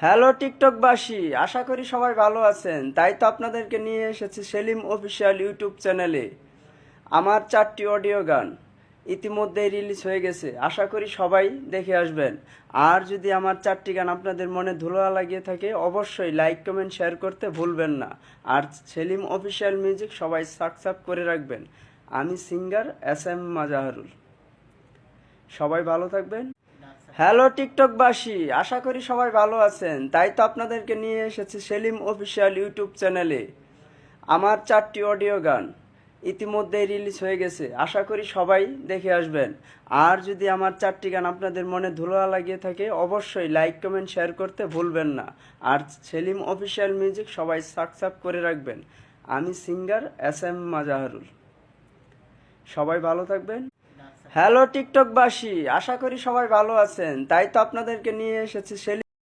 Hello টিকটকবাসী, আশা করি সবাই ভালো আছেন। তাই তো আপনাদেরকে নিয়ে এসেছি সেলিম অফিসিয়াল ইউটিউব চ্যানেলে। আমার 4টি অডিও গান ইতিমধ্যেই রিলিজ হয়ে গেছে, আশা করি সবাই দেখে আসবেন। আর যদি আমার 4টি গান আপনাদের মনে ধুলো লাগিয়ে থাকে, অবশ্যই লাইক কমেন্ট শেয়ার করতে ভুলবেন না। আর সেলিম অফিসিয়াল মিউজিক সবাই সাবস্ক্রাইব করে রাখবেন। আমি সিঙ্গার SM মাজাহারুল। সবাই ভালো থাকবেন। হ্যালো টিকটকবাসী, আশা করি সবাই ভালো আছেন। তাই তো আপনাদেরকে নিয়ে এসেছি সেলিম অফিসিয়াল ইউটিউব চ্যানেলে। আমার 4টি অডিও গান ইতিমধ্যেই রিলিজ হয়ে গেছে, আশা করি সবাই দেখে আসবেন। আর যদি আমার 4টি গান আপনাদের মনে ধুলো লাগিয়ে থাকে, অবশ্যই লাইক কমেন্ট শেয়ার করতে ভুলবেন না। আর সেলিম অফিসিয়াল মিউজিক সবাই সাবস্ক্রাইব করে রাখবেন। আমি সিঙ্গার SM মাজাহারুল। সবাই ভালো থাকবেন। হ্যালো টিকটকবাসী, আশা করি সবাই ভালো আছেন। তাই তো আপনাদেরকে নিয়ে এসেছি সেলিম